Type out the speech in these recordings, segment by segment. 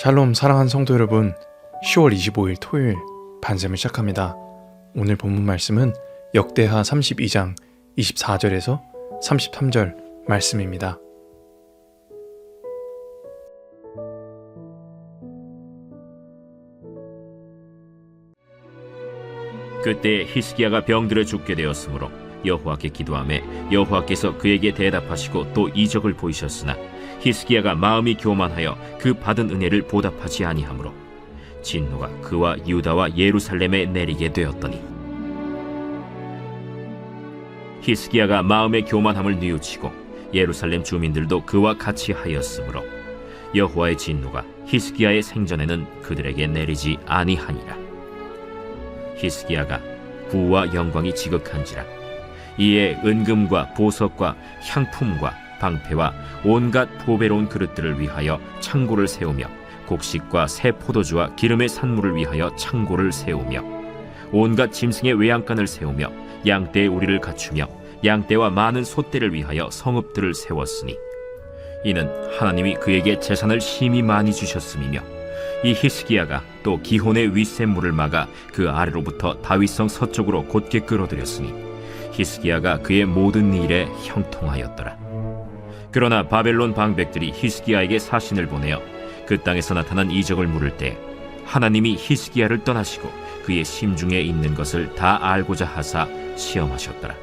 샬롬 사랑하는 성도 여러분, 10월 25일 토요일 반샘을 시작합니다. 오늘 본문 말씀은 역대하 32장 24절에서 33절 말씀입니다. 그때 히스기야가 병들어 죽게 되었으므로 여호와께 기도하매 여호와께서 그에게 대답하시고 또 이적을 보이셨으나 히스기야가 마음이 교만하여 그 받은 은혜를 보답하지 아니하므로 진노가 그와 유다와 예루살렘에 내리게 되었더니, 히스기야가 마음의 교만함을 뉘우치고 예루살렘 주민들도 그와 같이 하였으므로 여호와의 진노가 히스기야의 생전에는 그들에게 내리지 아니하니라. 히스기야가 부와 영광이 지극한지라. 이에 은금과 보석과 향품과 방패와 온갖 보배로운 그릇들을 위하여 창고를 세우며 곡식과 새 포도주와 기름의 산물을 위하여 창고를 세우며 온갖 짐승의 외양간을 세우며 양떼의 우리를 갖추며 양떼와 많은 소떼를 위하여 성읍들을 세웠으니, 이는 하나님이 그에게 재산을 심히 많이 주셨음이며, 이 히스기야가 또 기혼의 윗샘물을 막아 그 아래로부터 다윗성 서쪽으로 곧게 끌어들였으니 히스기야가 그의 모든 일에 형통하였더라. 그러나 바벨론 방백들이 히스기야에게 사신을 보내어 그 땅에서 나타난 이적을 물을 때 하나님이 히스기야를 떠나시고 그의 심중에 있는 것을 다 알고자 하사 시험하셨더라.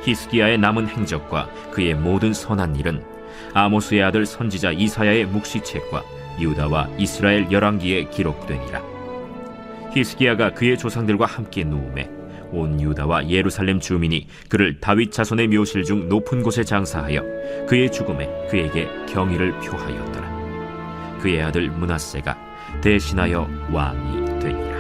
히스기야의 남은 행적과 그의 모든 선한 일은 아모스의 아들 선지자 이사야의 묵시책과 유다와 이스라엘 열왕기에 기록되니라. 히스기야가 그의 조상들과 함께 누우매 온 유다와 예루살렘 주민이 그를 다윗 자손의 묘실 중 높은 곳에 장사하여 그의 죽음에 그에게 경의를 표하였더라. 그의 아들 므낫세가 대신하여 왕이 되니라.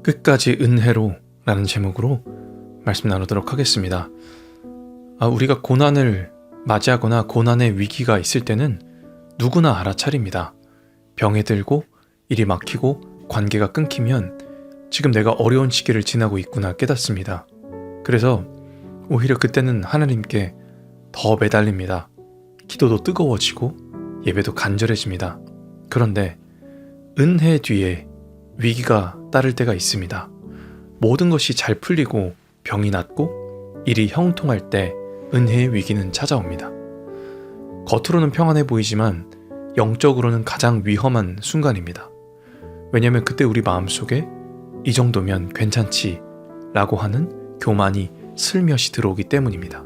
끝까지 은혜로 라는 제목으로 말씀 나누도록 하겠습니다. 우리가 고난을 맞이하거나 고난의 위기가 있을 때는 누구나 알아차립니다. 병에 들고 일이 막히고 관계가 끊기면 지금 내가 어려운 시기를 지나고 있구나 깨닫습니다. 그래서 오히려 그때는 하나님께 더 매달립니다. 기도도 뜨거워지고 예배도 간절해집니다. 그런데 은혜 뒤에 위기가 따를 때가 있습니다. 모든 것이 잘 풀리고 병이 낫고 일이 형통할 때 은혜의 위기는 찾아옵니다. 겉으로는 평안해 보이지만 영적으로는 가장 위험한 순간입니다. 왜냐하면 그때 우리 마음속에 이 정도면 괜찮지 라고 하는 교만이 슬며시 들어오기 때문입니다.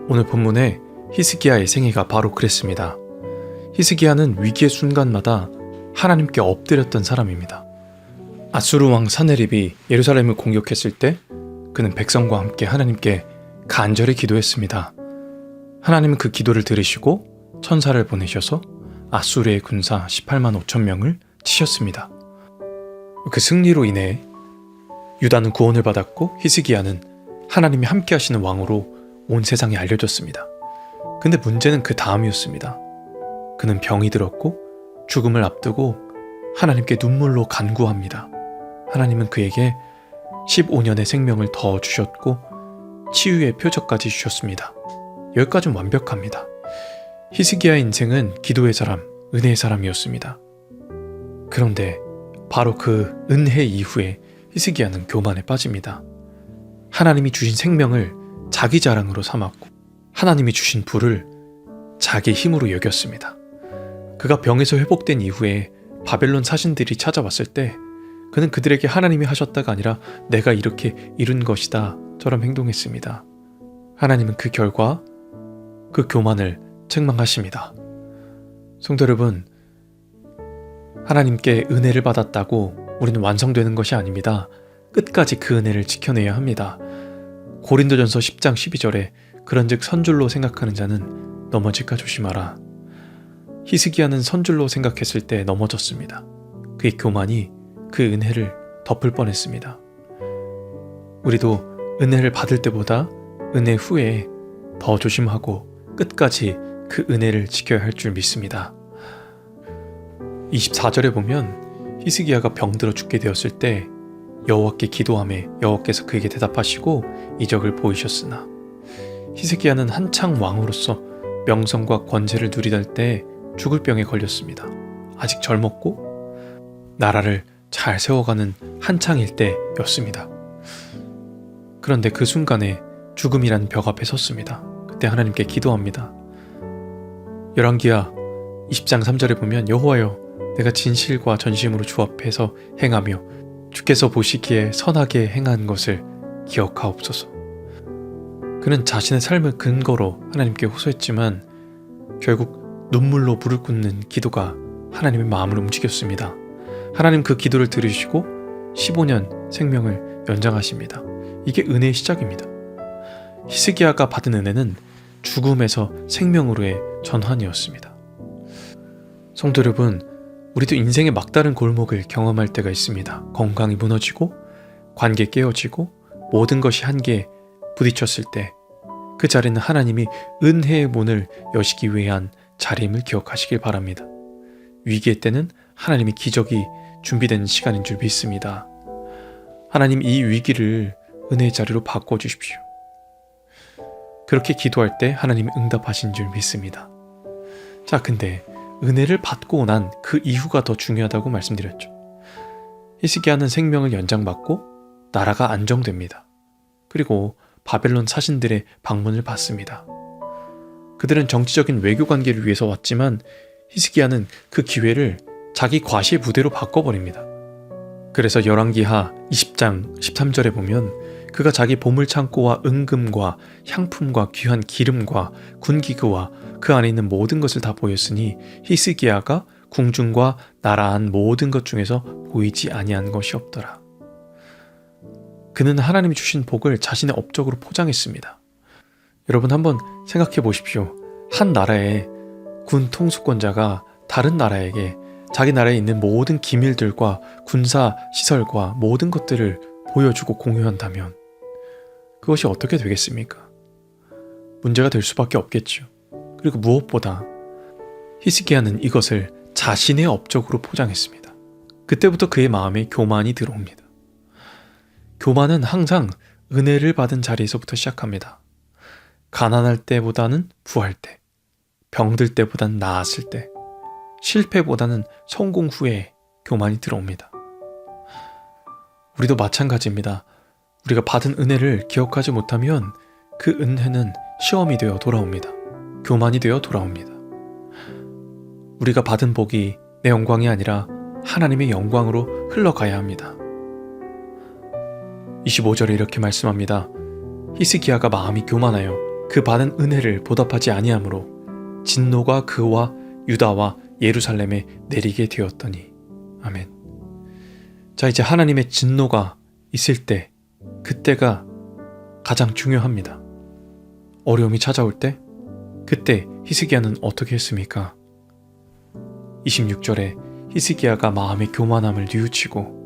오늘 본문에 히스기야의 생애가 바로 그랬습니다. 히스기야는 위기의 순간마다 하나님께 엎드렸던 사람입니다. 아수르 왕 사네립이 예루살렘을 공격했을 때 그는 백성과 함께 하나님께 간절히 기도했습니다. 하나님은 그 기도를 들으시고 천사를 보내셔서 아수르의 군사 18만 5천 명을 치셨습니다. 그 승리로 인해 유다는 구원을 받았고 히스기야는 하나님이 함께 하시는 왕으로 온 세상에 알려졌습니다. 근데 문제는 그 다음이었습니다. 그는 병이 들었고 죽음을 앞두고 하나님께 눈물로 간구합니다. 하나님은 그에게 15년의 생명을 더 주셨고 치유의 표적까지 주셨습니다. 여기까지는 완벽합니다. 히스기야의 인생은 기도의 사람, 은혜의 사람이었습니다. 그런데 바로 그 은혜 이후에 히스기야는 교만에 빠집니다. 하나님이 주신 생명을 자기 자랑으로 삼았고 하나님이 주신 부를 자기 힘으로 여겼습니다. 그가 병에서 회복된 이후에 바벨론 사신들이 찾아왔을 때 그는 그들에게 하나님이 하셨다가 아니라 내가 이렇게 이룬 것이다 처럼 행동했습니다. 하나님은 그 결과 그 교만을 책망하십니다. 성도 여러분, 하나님께 은혜를 받았다고 우리는 완성되는 것이 아닙니다. 끝까지 그 은혜를 지켜내야 합니다. 고린도전서 10장 12절에 그런즉 선줄로 생각하는 자는 넘어질까 조심하라. 히스기야는 선줄로 생각했을 때 넘어졌습니다. 그의 교만이 그 은혜를 덮을 뻔했습니다. 우리도 은혜를 받을 때보다 은혜 후에 더 조심하고 끝까지 그 은혜를 지켜야 할 줄 믿습니다. 24절에 보면 히스기야가 병들어 죽게 되었을 때 여호와께 기도하매 여호와께서 그에게 대답하시고 이적을 보이셨으나 히스기야는 한창 왕으로서 명성과 권세를 누리던 때에 죽을 병에 걸렸습니다. 아직 젊었고 나라를 잘 세워가는 한창일 때였습니다. 그런데 그 순간에 죽음이란 벽 앞에 섰습니다. 그때 하나님께 기도합니다. 열왕기하 20장 3절에 보면 여호와여 내가 진실과 전심으로 주 앞에서 행하며 주께서 보시기에 선하게 행한 것을 기억하옵소서. 그는 자신의 삶을 근거로 하나님께 호소했지만 결국 눈물로 물을 굽는 기도가 하나님의 마음을 움직였습니다. 하나님 그 기도를 들으시고 15년 생명을 연장하십니다. 이게 은혜의 시작입니다. 히스기야가 받은 은혜는 죽음에서 생명으로의 전환이었습니다. 성도 여러분, 우리도 인생의 막다른 골목을 경험할 때가 있습니다. 건강이 무너지고 관계 깨어지고 모든 것이 한계에 부딪혔을 때 그 자리는 하나님이 은혜의 문을 여시기 위한 자리임을 기억하시길 바랍니다. 위기의 때는 하나님의 기적이 준비된 시간인 줄 믿습니다. 하나님 이 위기를 은혜의 자리로 바꿔주십시오. 그렇게 기도할 때 하나님이 응답하신 줄 믿습니다. 자, 근데 은혜를 받고 난 그 이후가 더 중요하다고 말씀드렸죠. 히스기야는 생명을 연장받고 나라가 안정됩니다. 그리고 바벨론 사신들의 방문을 받습니다. 그들은 정치적인 외교 관계를 위해서 왔지만 히스기야는 그 기회를 자기 과시의 부대로 바꿔버립니다. 그래서 열왕기하 20장 13절에 보면 그가 자기 보물창고와 은금과 향품과 귀한 기름과 군기구와 그 안에 있는 모든 것을 다 보였으니 히스기야가 궁중과 나라 안 모든 것 중에서 보이지 아니한 것이 없더라. 그는 하나님이 주신 복을 자신의 업적으로 포장했습니다. 여러분 한번 생각해 보십시오. 한 나라의 군 통수권자가 다른 나라에게 자기 나라에 있는 모든 기밀들과 군사 시설과 모든 것들을 보여주고 공유한다면 그것이 어떻게 되겠습니까? 문제가 될 수밖에 없겠죠. 그리고 무엇보다 히스기야는 이것을 자신의 업적으로 포장했습니다. 그때부터 그의 마음에 교만이 들어옵니다. 교만은 항상 은혜를 받은 자리에서부터 시작합니다. 가난할 때보다는 부할 때, 병들 때보다는 나았을 때, 실패보다는 성공 후에 교만이 들어옵니다. 우리도 마찬가지입니다. 우리가 받은 은혜를 기억하지 못하면 그 은혜는 시험이 되어 돌아옵니다. 교만이 되어 돌아옵니다. 우리가 받은 복이 내 영광이 아니라 하나님의 영광으로 흘러가야 합니다. 25절에 이렇게 말씀합니다. 히스기야가 마음이 교만하여 그 받은 은혜를 보답하지 아니하므로 진노가 그와 유다와 예루살렘에 내리게 되었더니. 아멘. 자, 이제 하나님의 진노가 있을 때, 그때가 가장 중요합니다. 어려움이 찾아올 때, 그때 히스기야는 어떻게 했습니까? 26절에 히스기야가 마음의 교만함을 뉘우치고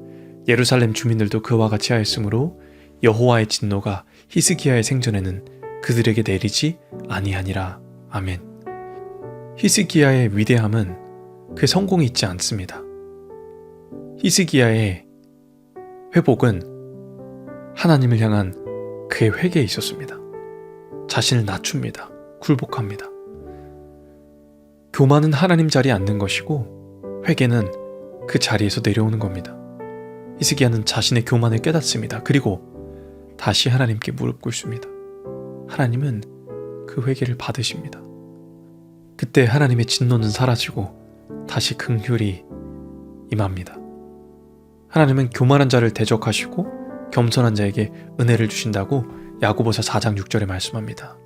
예루살렘 주민들도 그와 같이 하였으므로 여호와의 진노가 히스기야의 생전에는 그들에게 내리지 아니하니라. 아멘. 히스기야의 위대함은 그의 성공이 있지 않습니다. 히스기야의 회복은 하나님을 향한 그의 회개에 있었습니다. 자신을 낮춥니다. 굴복합니다. 교만은 하나님 자리에 앉는 것이고 회개는 그 자리에서 내려오는 겁니다. 히스기야는 자신의 교만을 깨닫습니다. 그리고 다시 하나님께 무릎 꿇습니다. 하나님은 그 회개를 받으십니다. 그때 하나님의 진노는 사라지고 다시 긍휼이 임합니다. 하나님은 교만한 자를 대적하시고 겸손한 자에게 은혜를 주신다고 야고보서 4장 6절에 말씀합니다.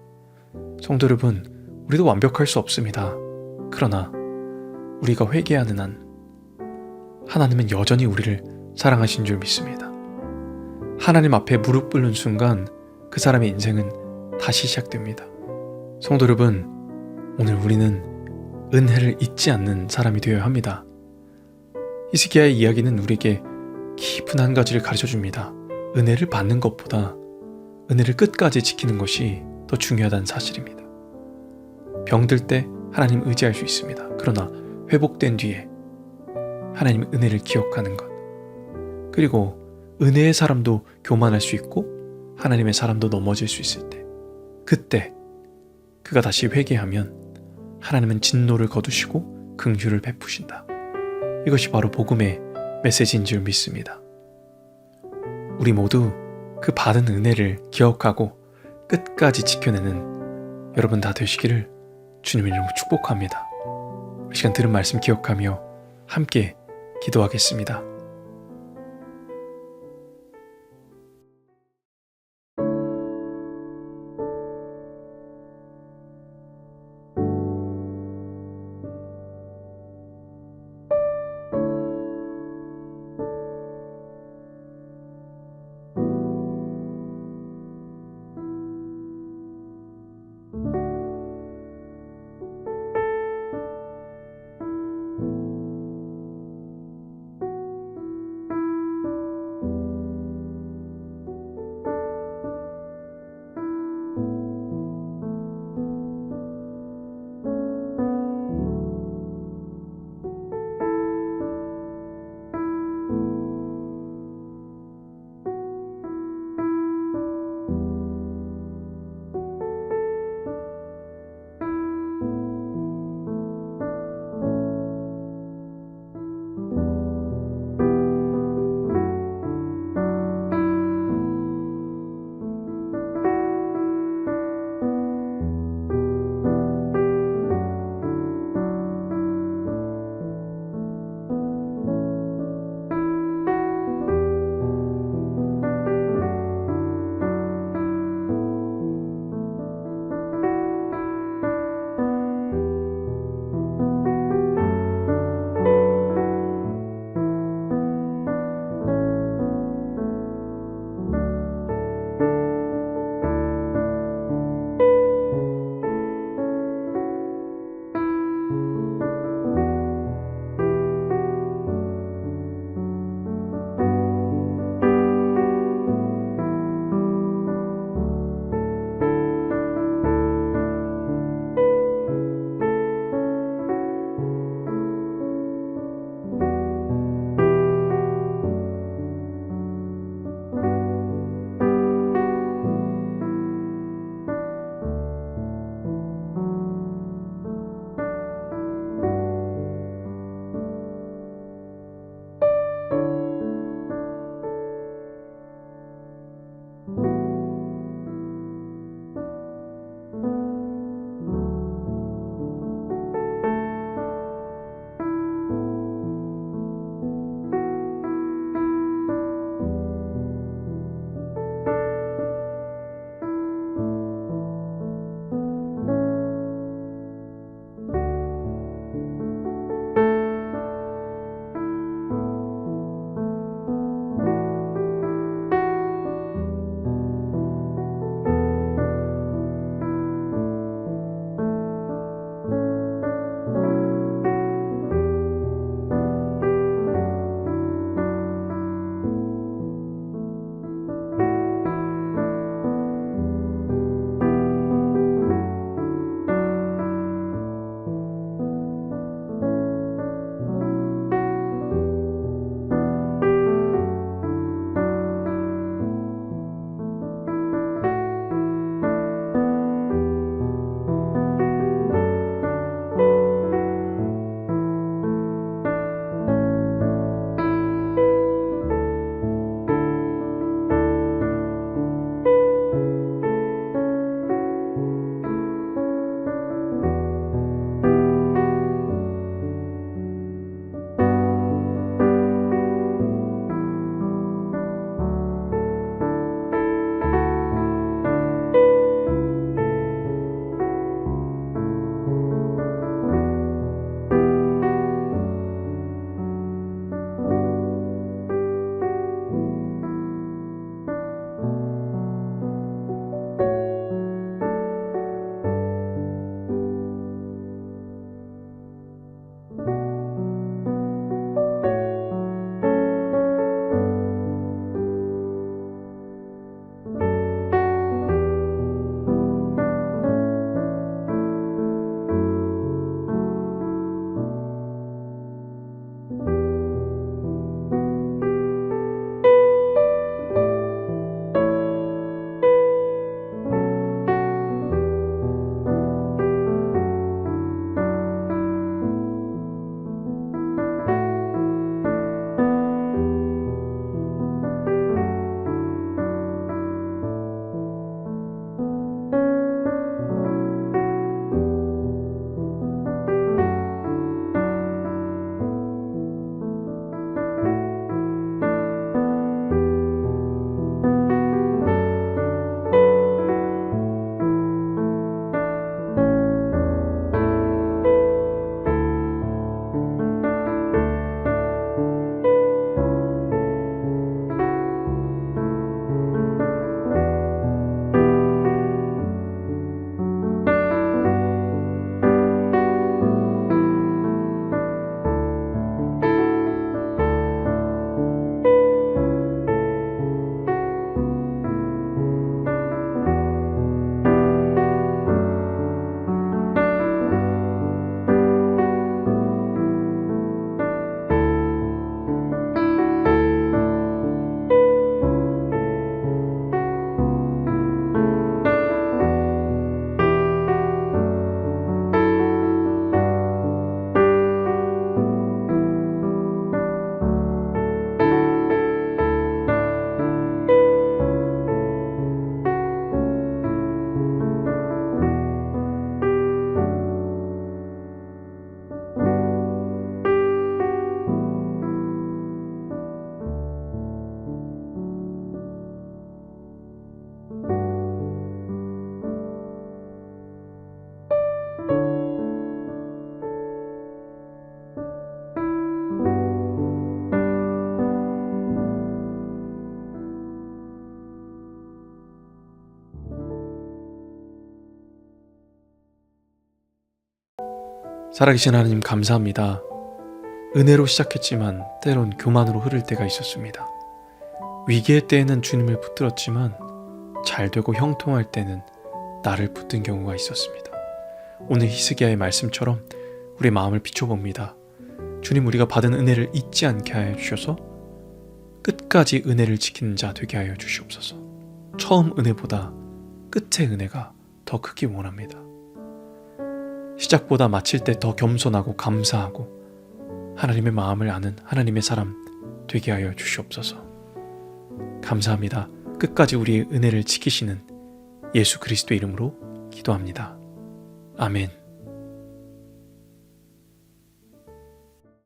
성도 여러분, 우리도 완벽할 수 없습니다. 그러나 우리가 회개하는 한 하나님은 여전히 우리를 사랑하신 줄 믿습니다. 하나님 앞에 무릎 꿇는 순간 그 사람의 인생은 다시 시작됩니다. 성도 여러분, 오늘 우리는 은혜를 잊지 않는 사람이 되어야 합니다. 히스기야의 이야기는 우리에게 깊은 한 가지를 가르쳐줍니다. 은혜를 받는 것보다 은혜를 끝까지 지키는 것이 더 중요하다는 사실입니다. 병들 때 하나님 의지할 수 있습니다. 그러나 회복된 뒤에 하나님의 은혜를 기억하는 것, 그리고 은혜의 사람도 교만할 수 있고 하나님의 사람도 넘어질 수 있을 때, 그때 그가 다시 회개하면 하나님은 진노를 거두시고 긍휼을 베푸신다. 이것이 바로 복음의 메시지인 줄 믿습니다. 우리 모두 그 받은 은혜를 기억하고 끝까지 지켜내는 여러분 다 되시기를 주님 이름으로 축복합니다. 이 시간 들은 말씀 기억하며 함께 기도하겠습니다. 살아계신 하나님 감사합니다. 은혜로 시작했지만 때론 교만으로 흐를 때가 있었습니다. 위기의 때에는 주님을 붙들었지만 잘 되고 형통할 때는 나를 붙든 경우가 있었습니다. 오늘 히스기야의 말씀처럼 우리의 마음을 비춰봅니다. 주님, 우리가 받은 은혜를 잊지 않게 하여 주셔서 끝까지 은혜를 지키는 자 되게 하여 주시옵소서. 처음 은혜보다 끝의 은혜가 더 크기 원합니다. 시작보다 마칠 때 더 겸손하고 감사하고 하나님의 마음을 아는 하나님의 사람 되게 하여 주시옵소서. 감사합니다. 끝까지 우리의 은혜를 지키시는 예수 그리스도 이름으로 기도합니다. 아멘.